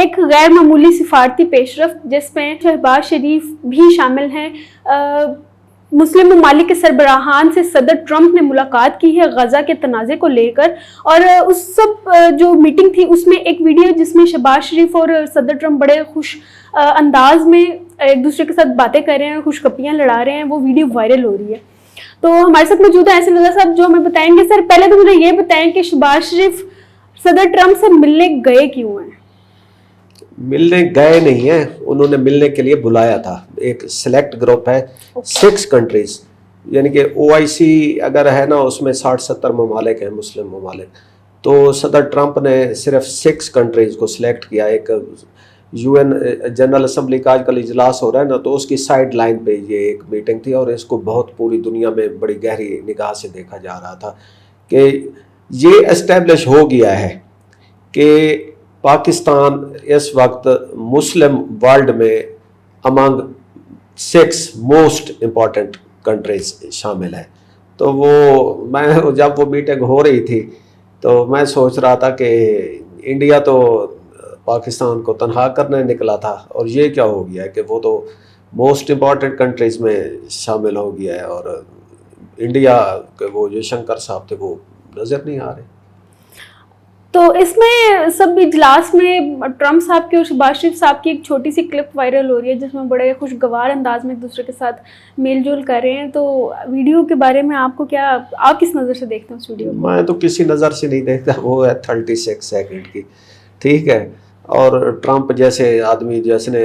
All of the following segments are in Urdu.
ایک غیر معمولی سفارتی پیش رفت جس میں شہباز شریف بھی شامل ہیں. مسلم ممالک کے سربراہان سے صدر ٹرمپ نے ملاقات کی ہے غزہ کے تنازع کو لے کر, اور اس سب جو میٹنگ تھی اس میں ایک ویڈیو جس میں شہباز شریف اور صدر ٹرمپ بڑے خوش انداز میں ایک دوسرے کے ساتھ باتیں کر رہے ہیں, خوش کپیاں لڑا رہے ہیں, وہ ویڈیو وائرل ہو رہی ہے. تو ہمارے ساتھ موجود ہیں احسن رضا صاحب جو ہمیں بتائیں گے. سر پہلے تو مجھے یہ بتائیں کہ شہباز شریف صدر ٹرمپ سے ملنے گئے کیوں ہیں؟ ملنے گئے نہیں ہیں, انہوں نے ملنے کے لیے بلایا تھا. ایک سلیکٹ گروپ ہے 6 کنٹریز, یعنی کہ OIC اگر ہے نا اس میں 60-70 ممالک ہیں مسلم ممالک, تو صدر ٹرمپ نے صرف 6 کنٹریز کو سلیکٹ کیا. ایک UN جنرل اسمبلی کا آج کل اجلاس ہو رہا ہے نا, تو اس کی سائڈ لائن پہ یہ ایک میٹنگ تھی, اور اس کو بہت پوری دنیا میں بڑی گہری نگاہ سے دیکھا جا رہا تھا کہ یہ اسٹیبلش ہو گیا ہے کہ پاکستان اس وقت مسلم ورلڈ میں امنگ 6 موسٹ امپورٹنٹ کنٹریز شامل ہے. تو وہ میں جب وہ میٹنگ ہو رہی تھی تو میں سوچ رہا تھا کہ انڈیا تو پاکستان کو تنہا کرنے نکلا تھا, اور یہ کیا ہو گیا ہے کہ وہ تو موسٹ امپورٹنٹ کنٹریز میں شامل ہو گیا ہے, اور انڈیا کے وہ جو شنکر صاحب تھے وہ نظر نہیں آ رہے. تو اس میں سب اجلاس میں ٹرمپ صاحب کی اور شہباز شریف صاحب کی ایک چھوٹی سی کلپ وائرل ہو رہی ہے جس میں بڑے خوشگوار انداز میں ایک دوسرے کے ساتھ میل جول کر رہے ہیں. تو ویڈیو کے بارے میں آپ کو کیا, آپ کس نظر سے دیکھتے ہیں اس ویڈیو کو؟ میں تو کسی نظر سے نہیں دیکھتا, وہ ہے 36 سیکنڈ کی, ٹھیک ہے. اور ٹرمپ جیسے آدمی جس نے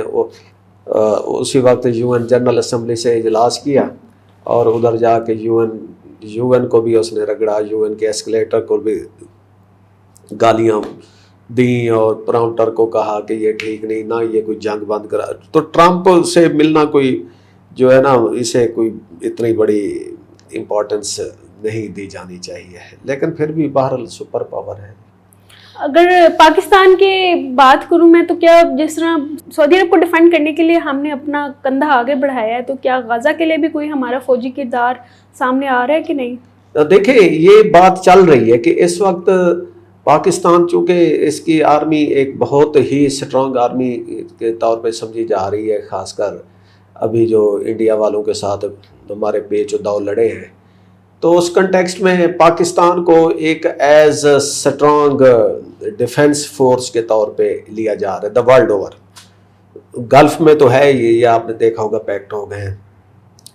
اسی وقت UN جنرل اسمبلی سے اجلاس کیا, اور ادھر جا کے UN کو بھی اس نے رگڑا, UN کے ایسکلیٹر کو بھی گالیاں دیں, اور پراؤنٹر کو کہا کہ یہ ٹھیک نہیں, نہ یہ کوئی جنگ بند کرا. تو ٹرمپ سے ملنا کوئی جو ہے نا اسے کوئی اتنی بڑی امپورٹنس نہیں دی جانی چاہیے, لیکن پھر بھی بہرحال سپر پاور ہے. اگر پاکستان کی بات کروں میں, تو کیا جس طرح سعودی عرب کو ڈیفینڈ کرنے کے لیے ہم نے اپنا کندھا آگے بڑھایا ہے, تو کیا غزہ کے لیے بھی کوئی ہمارا فوجی کردار سامنے آ رہا ہے کہ نہیں؟ دیکھیں یہ بات چل رہی ہے کہ اس وقت پاکستان چونکہ اس کی آرمی ایک بہت ہی اسٹرانگ آرمی کے طور پہ سمجھی جا رہی ہے, خاص کر ابھی جو انڈیا والوں کے ساتھ ہمارے پیچ و داؤ لڑے ہیں, تو اس کنٹیکسٹ میں پاکستان کو ایک ایز اسٹرانگ ڈیفنس فورس کے طور پہ لیا جا رہا ہے دا ورلڈ اوور. گلف میں تو ہے یہ آپ نے دیکھا ہوگا پیکٹ ہو گئے ہیں.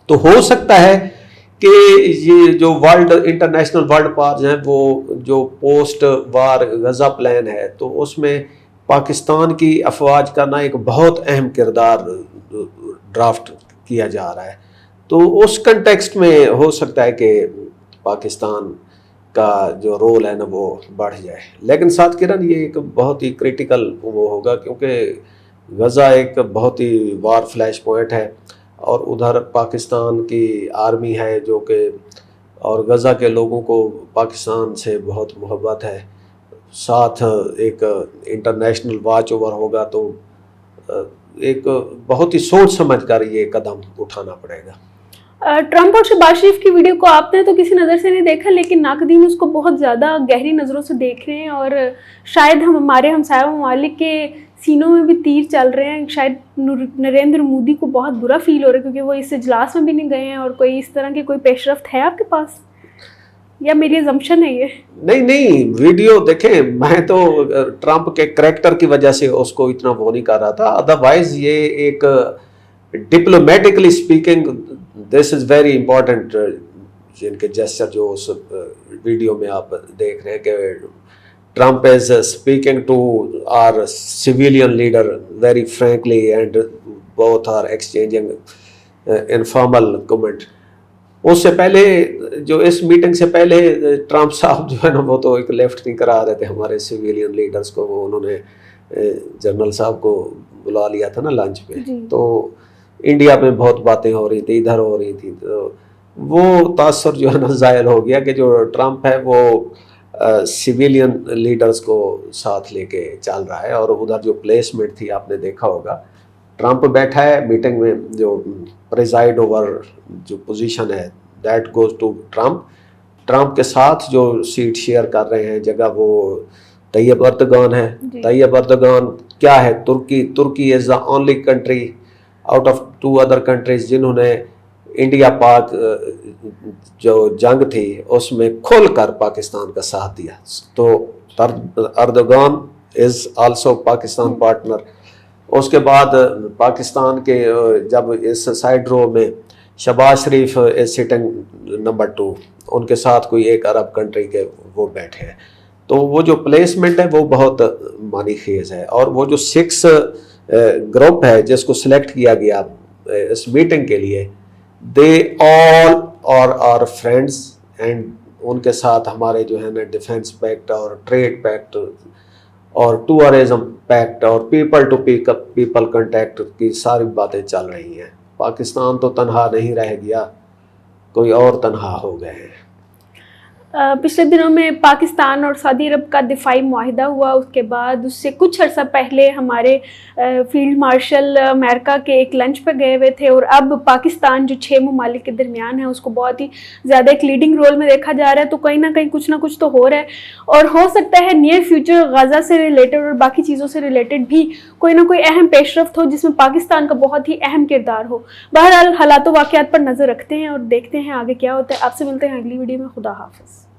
تو ہو سکتا ہے کہ یہ جو ورلڈ انٹرنیشنل ورلڈ پاورز ہیں وہ جو پوسٹ وار غزہ پلان ہے, تو اس میں پاکستان کی افواج کا نا ایک بہت اہم کردار ڈرافٹ کیا جا رہا ہے. تو اس کنٹیکسٹ میں ہو سکتا ہے کہ پاکستان کا جو رول ہے نا وہ بڑھ جائے, لیکن ساتھ کرن یہ ایک بہت ہی کریٹیکل وہ ہوگا کیونکہ غزہ ایک بہت ہی وار فلیش پوائنٹ ہے, اور ادھر پاکستان کی آرمی ہے جو کہ, اور غزہ کے لوگوں کو پاکستان سے بہت محبت ہے, ساتھ ایک انٹرنیشنل واچ اوور ہوگا, تو ایک بہت ہی سوچ سمجھ کر یہ قدم اٹھانا پڑے گا. ٹرمپ اور شہباز شریف کی ویڈیو کو آپ نے تو کسی نظر سے نہیں دیکھا, لیکن ناقدین اس کو بہت زیادہ گہری نظروں سے دیکھ رہے ہیں, اور شاید ہمارے ہمسایہ ممالک کے سینوں میں بھی تیر چل رہے ہیں. شاید نریندر مودی کو بہت برا فیل ہو رہا ہے کیونکہ وہ اس اجلاس میں بھی نہیں گئے ہیں, اور کوئی اس طرح کی کوئی پیش رفت ہے آپ کے پاس, یا میری ازمپشن ہے یہ؟ نہیں ویڈیو دیکھیں, میں تو ٹرمپ کے کریکٹر کی وجہ سے اس کو اتنا وہ نہیں کر رہا تھا, ادروائز یہ ایک diplomatically speaking this is very important, جن کے جیسچر جو اس ویڈیو میں آپ دیکھ رہے ہیں کہ Trump is speaking to our civilian leader very frankly and both are exchanging informal comment. اس سے پہلے جو اس میٹنگ سے پہلے ٹرمپ صاحب جو ہے نا وہ تو ایک لیفٹ نہیں کرا رہے تھے ہمارے سویلین لیڈرز کو, وہ انہوں نے جنرل صاحب کو بلا لیا تھا نا لنچ پہ, تو انڈیا میں بہت باتیں ہو رہی تھی, ادھر ہو رہی تھی, تو وہ تاثر جو ہے نا ظاہر ہو گیا کہ جو ٹرمپ ہے وہ سویلین لیڈرز کو ساتھ لے کے چل رہا ہے. اور ادھر جو پلیسمنٹ تھی آپ نے دیکھا ہوگا, ٹرمپ بیٹھا ہے میٹنگ میں, جو پریزائڈ اوور جو پوزیشن ہے that goes to Trump. Trump کے ساتھ جو سیٹ شیئر کر رہے ہیں جگہ وہ طیب اردگان ہے. طیب اردگان کیا ہے Turkey is the only country out of 2 other countries جنہوں نے انڈیا پاک جو جنگ تھی اس میں کھل کر پاکستان کا ساتھ دیا. تو Erdogan is also Pakistan partner. اس کے بعد پاکستان کے جب اس سائڈ رو میں Shehbaz Sharif is sitting number 2, ان کے ساتھ کوئی ایک عرب کنٹری کے وہ بیٹھے ہیں. تو وہ جو پلیسمنٹ ہے وہ بہت معنی خیز ہے. اور وہ جو 6 گروپ ہے جس کو سلیکٹ کیا گیا اس میٹنگ کے لیے, دے آل آر فرینڈز, اینڈ ان کے ساتھ ہمارے جو ہے نا ڈیفنس پیکٹ اور ٹریڈ پیکٹ اور ٹورزم پیکٹ اور پیپل ٹو پیپل کنٹیکٹ کی ساری باتیں چل رہی ہیں. پاکستان تو تنہا نہیں رہ گیا, کوئی اور تنہا ہو گئے ہیں. پچھلے دنوں میں پاکستان اور سعودی عرب کا دفاعی معاہدہ ہوا, اس کے بعد اس سے کچھ عرصہ پہلے ہمارے فیلڈ مارشل امریکہ کے ایک لنچ پہ گئے ہوئے تھے, اور اب پاکستان جو 6 ممالک کے درمیان ہے اس کو بہت ہی زیادہ ایک لیڈنگ رول میں دیکھا جا رہا ہے. تو کہیں نہ کہیں کچھ نہ کچھ تو ہو رہا ہے, اور ہو سکتا ہے نیئر فیوچر غزہ سے ریلیٹڈ اور باقی چیزوں سے ریلیٹڈ بھی کوئی نہ کوئی اہم پیش رفت ہو جس میں پاکستان کا بہت ہی اہم کردار ہو. بہرحال حالات و واقعات پر نظر رکھتے ہیں اور دیکھتے ہیں آگے کیا ہوتا ہے. آپ سے ملتے ہیں اگلی ویڈیو میں. خدا حافظ.